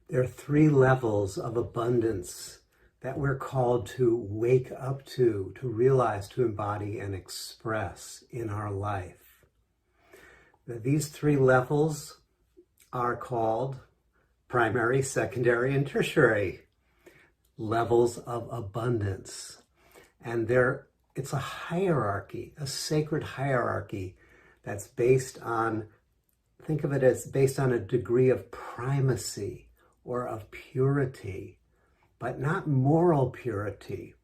There are three levels of abundance that we're called to wake up to realize, to embody and express in our life. These three levels are called primary, secondary, and tertiary levels of abundance. And it's a hierarchy, a sacred hierarchy that's based on, think of it as based on a degree of primacy or of purity, but not moral purity,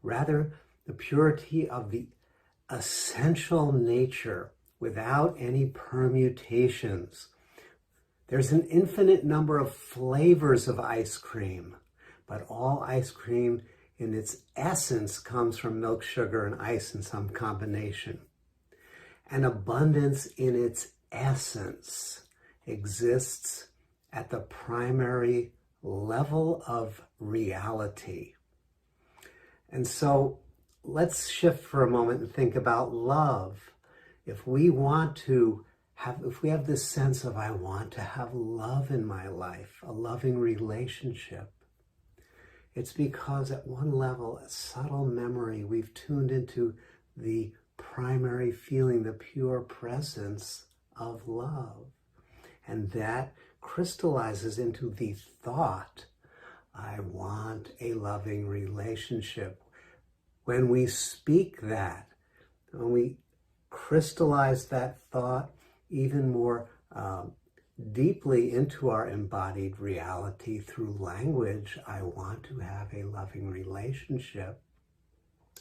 rather the purity of the essential nature without any permutations. There's an infinite number of flavors of ice cream, but all ice cream in its essence comes from milk, sugar, and ice in some combination. And abundance in its essence exists at the primary level of reality. And so let's shift for a moment and think about love. If we have this sense of, I want to have love in my life, a loving relationship, it's because at one level, a subtle memory, we've tuned into the primary feeling, the pure presence of love. And that crystallizes into the thought, I want a loving relationship. When we speak that, when we crystallize that thought even more deeply into our embodied reality through language, I want to have a loving relationship.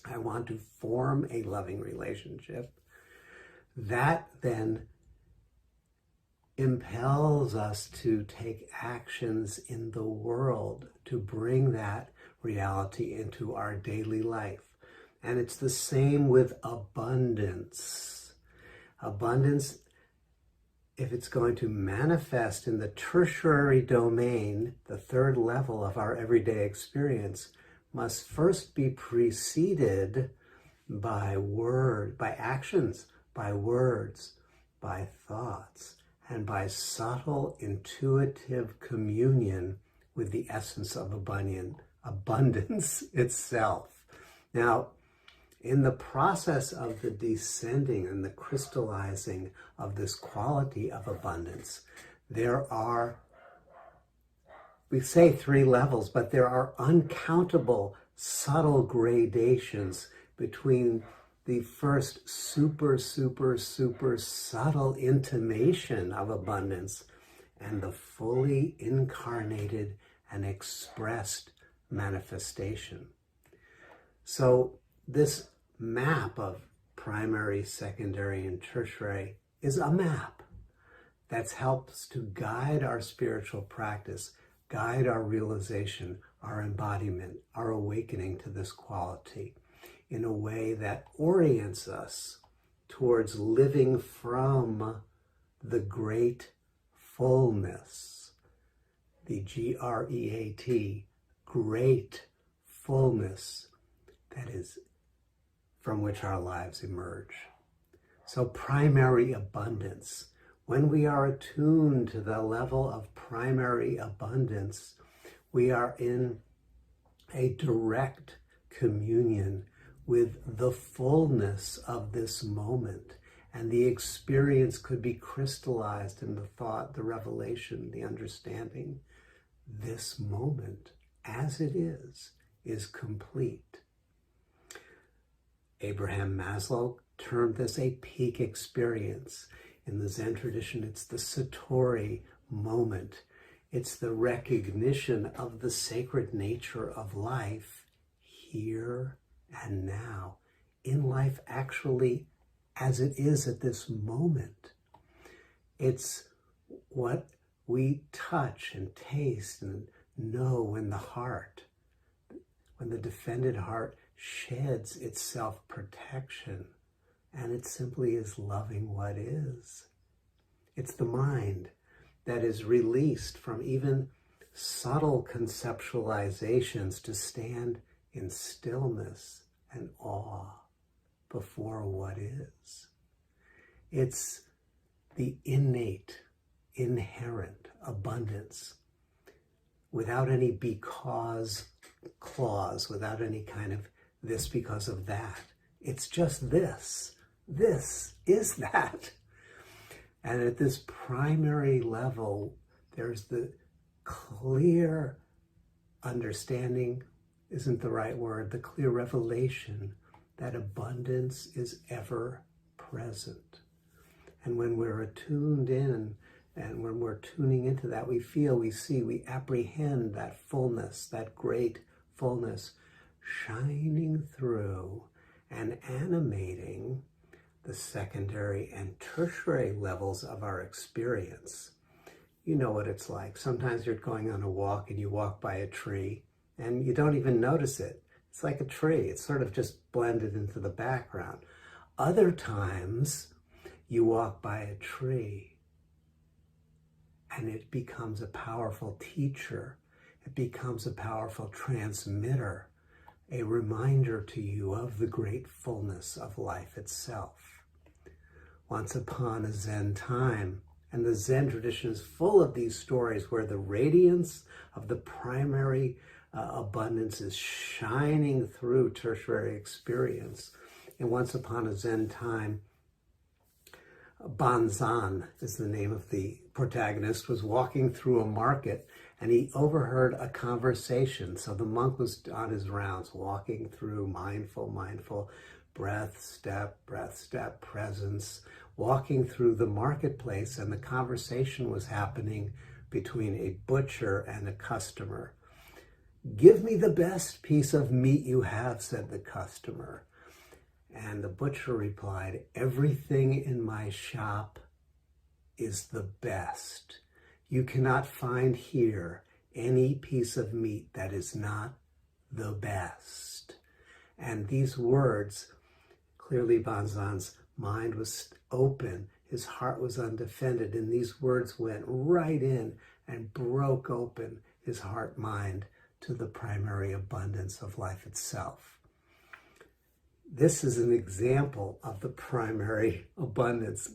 I want to form a loving relationship. That then impels us to take actions in the world to bring that reality into our daily life. And it's the same with abundance. Abundance, if it's going to manifest in the tertiary domain, the third level of our everyday experience, must first be preceded by actions, by words, by thoughts, and by subtle, intuitive communion with the essence of abundance itself. Now, in the process of the descending and the crystallizing of this quality of abundance, there are, we say three levels, but there are uncountable subtle gradations between the first super subtle intimation of abundance and the fully incarnated and expressed manifestation. So this map of primary, secondary, and tertiary is a map that helps to guide our spiritual practice, guide our realization, our embodiment, our awakening to this quality in a way that orients us towards living from the great fullness, the Great, great fullness, that is from which our lives emerge. So primary abundance, when we are attuned to the level of primary abundance, we are in a direct communion with the fullness of this moment. And the experience could be crystallized in the thought, the revelation, the understanding. This moment, as it is complete. Abraham Maslow termed this a peak experience. In the Zen tradition, it's the Satori moment. It's the recognition of the sacred nature of life here and now, in life actually as it is at this moment. It's what we touch and taste and know when the defended heart sheds its self-protection, and it simply is loving what is. It's the mind that is released from even subtle conceptualizations to stand in stillness and awe before what is. It's the innate, inherent abundance without any because clause, without any kind of this because of that. It's just this. This is that. And at this primary level, there's the clear understanding, isn't the right word, the clear revelation that abundance is ever present. And when we're attuned in, and when we're tuning into that, we feel, we see, we apprehend that fullness, that great fullness shining through and animating the secondary and tertiary levels of our experience. You know what it's like. Sometimes you're going on a walk and you walk by a tree and you don't even notice it. It's like a tree. It's sort of just blended into the background. Other times you walk by a tree and it becomes a powerful teacher. It becomes a powerful transmitter, a reminder to you of the great fullness of life itself. Once upon a Zen time, and the Zen tradition is full of these stories where the radiance of the primary abundance is shining through tertiary experience. And once upon a Zen time, Banzan is the name of the protagonist, was walking through a market and he overheard a conversation. So the monk was on his rounds, walking through mindful, breath, step, presence, walking through the marketplace, and the conversation was happening between a butcher and a customer. "Give me the best piece of meat you have," said the customer. And the butcher replied, "Everything in my shop is the best. You cannot find here any piece of meat that is not the best." And these words, clearly Banzan's mind was open, his heart was undefended, and these words went right in and broke open his heart mind to the primary abundance of life itself. This is an example of the primary abundance,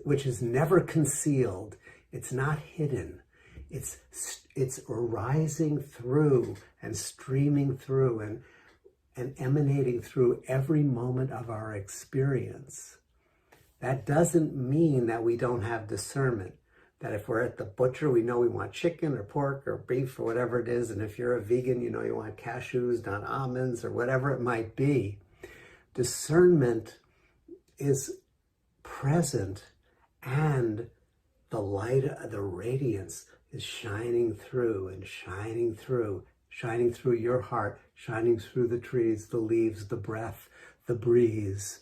which is never concealed. It's not hidden. It's arising through and streaming through and emanating through every moment of our experience. That doesn't mean that we don't have discernment, that if we're at the butcher, we know we want chicken or pork or beef or whatever it is, and if you're a vegan, you know you want cashews, not almonds, or whatever it might be. Discernment is present, and the light, the radiance is shining through and shining through your heart, shining through the trees, the leaves, the breath, the breeze.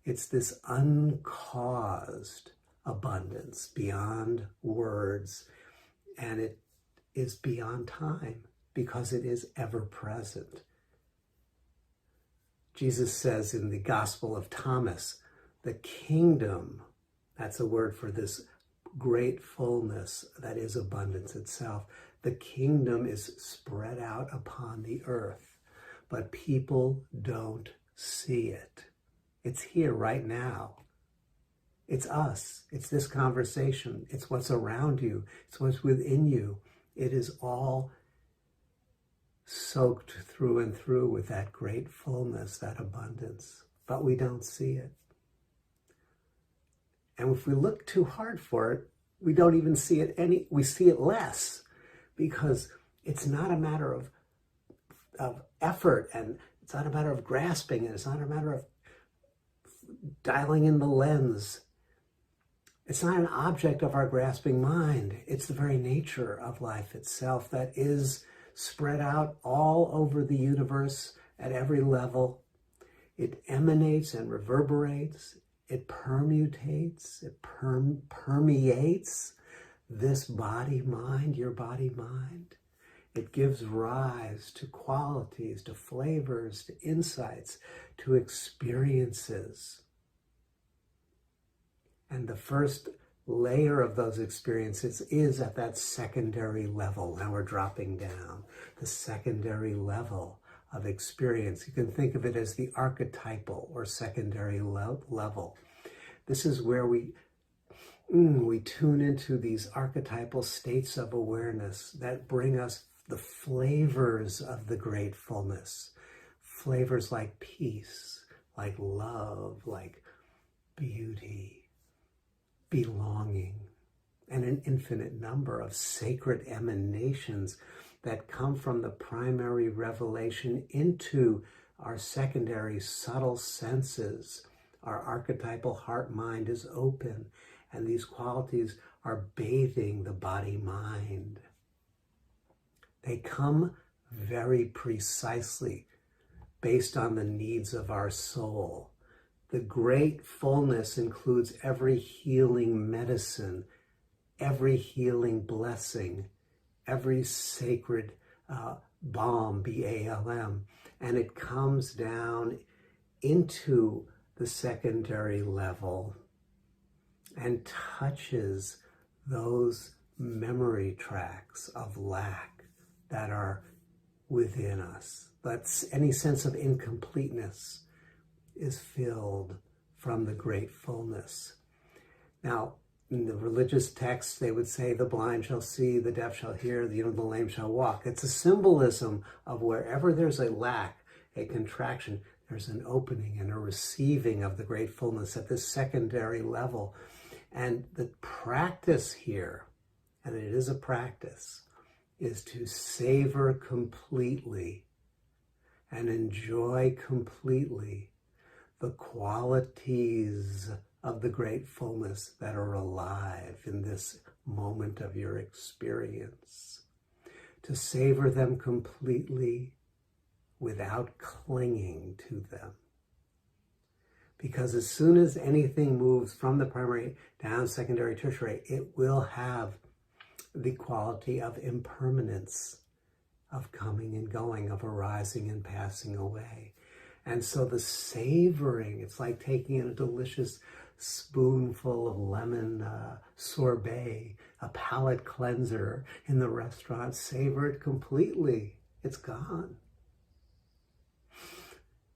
It's this uncaused abundance beyond words, and it is beyond time because it is ever present. Jesus says in the Gospel of Thomas, the kingdom, that's a word for this great fullness that is abundance itself. The kingdom is spread out upon the earth, but people don't see it. It's here right now. It's us. It's this conversation. It's what's around you. It's what's within you. It is all soaked through and through with that great fullness, that abundance, but we don't see it. And if we look too hard for it, we don't even see it we see it less, because it's not a matter of effort, and it's not a matter of grasping, and it's not a matter of dialing in the lens. It's not an object of our grasping mind. It's the very nature of life itself that is spread out all over the universe at every level. It emanates and reverberates. It permutates. It permeates this body-mind, your body-mind. It gives rise to qualities, to flavors, to insights, to experiences. And the first layer of those experiences is at that secondary level. Now we're dropping down. The secondary level of experience. You can think of it as the archetypal or secondary level. This is where we tune into these archetypal states of awareness that bring us the flavors of the great fullness. Flavors like peace, like love, like beauty, belonging, and an infinite number of sacred emanations that come from the primary revelation into our secondary subtle senses. Our archetypal heart-mind is open, and these qualities are bathing the body-mind. They come very precisely based on the needs of our soul. The great fullness includes every healing medicine, every healing blessing, every sacred balm, B-A-L-M, and it comes down into the secondary level and touches those memory tracks of lack that are within us. That's any sense of incompleteness is filled from the great fullness. Now, in the religious texts, they would say the blind shall see, the deaf shall hear, the lame shall walk. It's a symbolism of wherever there's a lack, a contraction, there's an opening and a receiving of the great fullness at this secondary level. And the practice here, and it is a practice, is to savor completely and enjoy completely the qualities of the great fullness that are alive in this moment of your experience. To savor them completely without clinging to them. Because as soon as anything moves from the primary down secondary tertiary, it will have the quality of impermanence, of coming and going, of arising and passing away. And so the savoring, it's like taking in a delicious spoonful of lemon sorbet, a palate cleanser in the restaurant. Savor it completely. It's gone.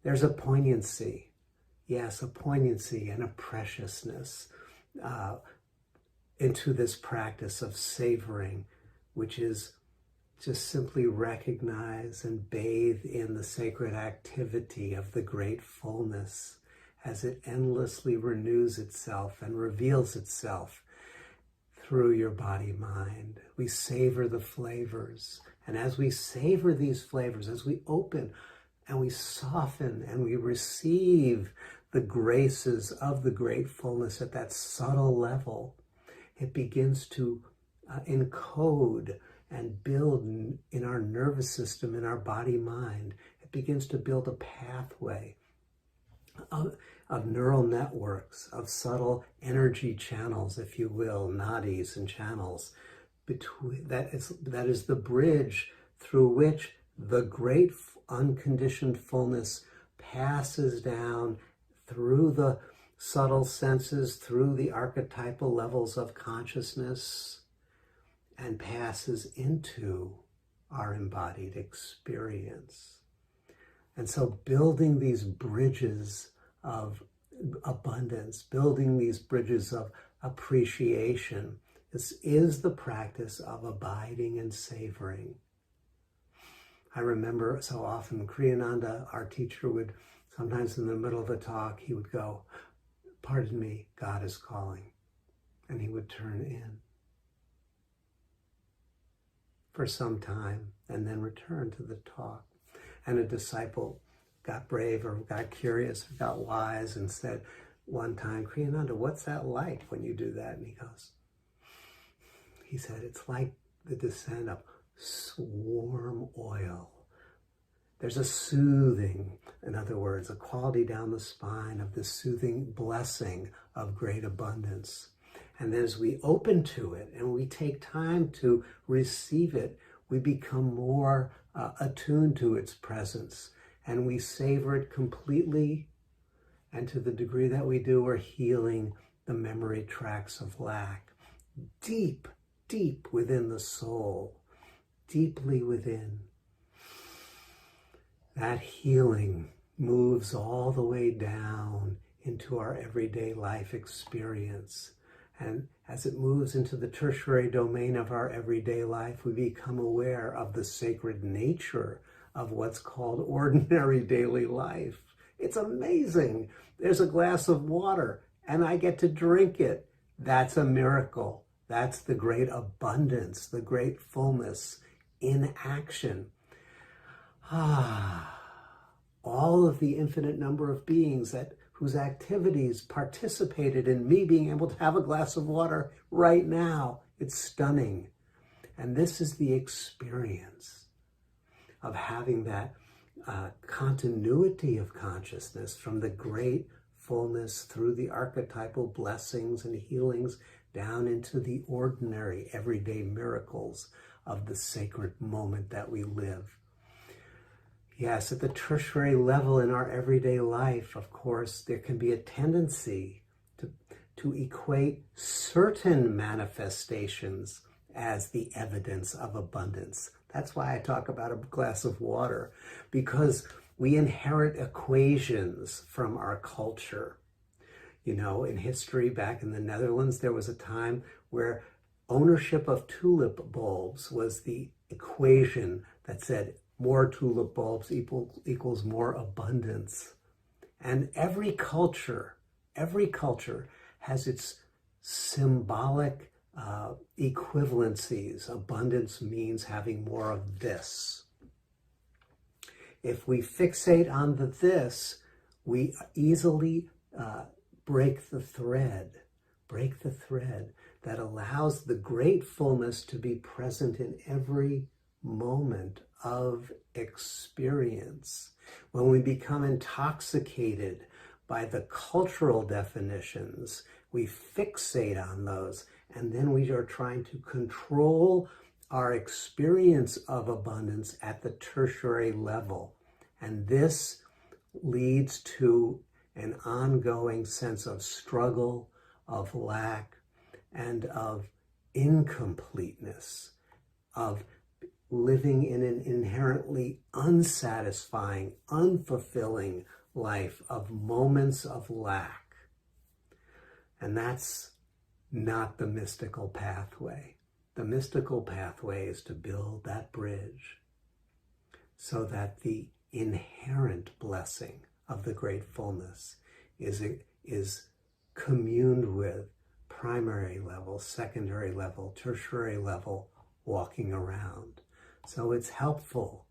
There's a poignancy. Yes, a poignancy and a preciousness into this practice of savoring, which is just simply recognize and bathe in the sacred activity of the great fullness as it endlessly renews itself and reveals itself through your body-mind. We savor the flavors. And as we savor these flavors, as we open and we soften and we receive the graces of the great fullness at that subtle level, it begins to encode and build in our nervous system, in our body-mind. It begins to build a pathway of neural networks, of subtle energy channels, if you will, nadis and channels. That is the bridge through which the great unconditioned fullness passes down through the subtle senses, through the archetypal levels of consciousness, and passes into our embodied experience. And so building these bridges of abundance, building these bridges of appreciation, this is the practice of abiding and savoring. I remember so often Kriyananda, our teacher, would sometimes in the middle of a talk, he would go, "Pardon me, God is calling." And he would turn in for some time and then return to the talk. And a disciple got brave or got curious or got wise and said one time, "Kriyananda, what's that like when you do that?" And he said, "It's like the descent of warm oil. There's a soothing, in other words, a quality down the spine of this soothing blessing of great abundance. And as we open to it and we take time to receive it, we become more attuned to its presence and we savor it completely. And to the degree that we do, we're healing the memory tracks of lack deep, deep within the soul, deeply within. That healing moves all the way down into our everyday life experience. And as it moves into the tertiary domain of our everyday life, we become aware of the sacred nature of what's called ordinary daily life. It's amazing. There's a glass of water and I get to drink it. That's a miracle. That's the great abundance, the great fullness in action. All of the infinite number of beings whose activities participated in me being able to have a glass of water right now. It's stunning. And this is the experience of having that continuity of consciousness from the great fullness through the archetypal blessings and healings down into the ordinary everyday miracles of the sacred moment that we live. Yes, at the tertiary level in our everyday life, of course, there can be a tendency to equate certain manifestations as the evidence of abundance. That's why I talk about a glass of water, because we inherit equations from our culture. You know, in history, back in the Netherlands, there was a time where ownership of tulip bulbs was the equation that said more tulip bulbs equals more abundance. And every culture has its symbolic equivalencies. Abundance means having more of this. If we fixate on the this, we easily break the thread that allows the great fullness to be present in every moment of experience. When we become intoxicated by the cultural definitions, we fixate on those, and then we are trying to control our experience of abundance at the tertiary level. And this leads to an ongoing sense of struggle, of lack, and of incompleteness, of living in an inherently unsatisfying, unfulfilling life of moments of lack. And that's not the mystical pathway. The mystical pathway is to build that bridge so that the inherent blessing of the great fullness is communed with primary level, secondary level, tertiary level walking around. So it's helpful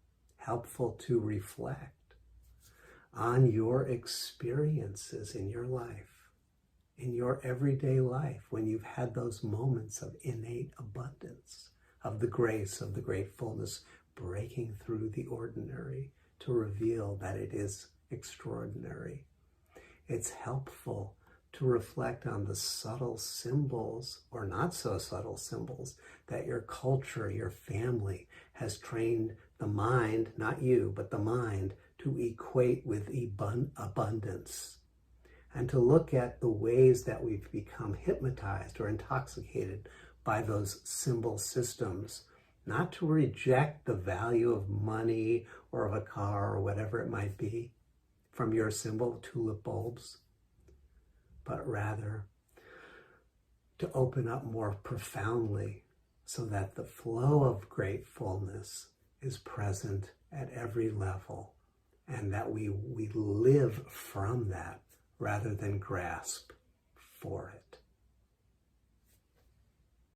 to reflect on your experiences in your life, in your everyday life, when you've had those moments of innate abundance, of the grace of the great fullness breaking through the ordinary to reveal that it is extraordinary. It's helpful to reflect on the subtle symbols, or not so subtle symbols, that your culture, your family has trained the mind, not you, but the mind, to equate with abundance. And to look at the ways that we've become hypnotized or intoxicated by those symbol systems, not to reject the value of money or of a car or whatever it might be from your symbol, tulip bulbs, but rather to open up more profoundly so that the flow of great fullness is present at every level, and that we live from that rather than grasp for it.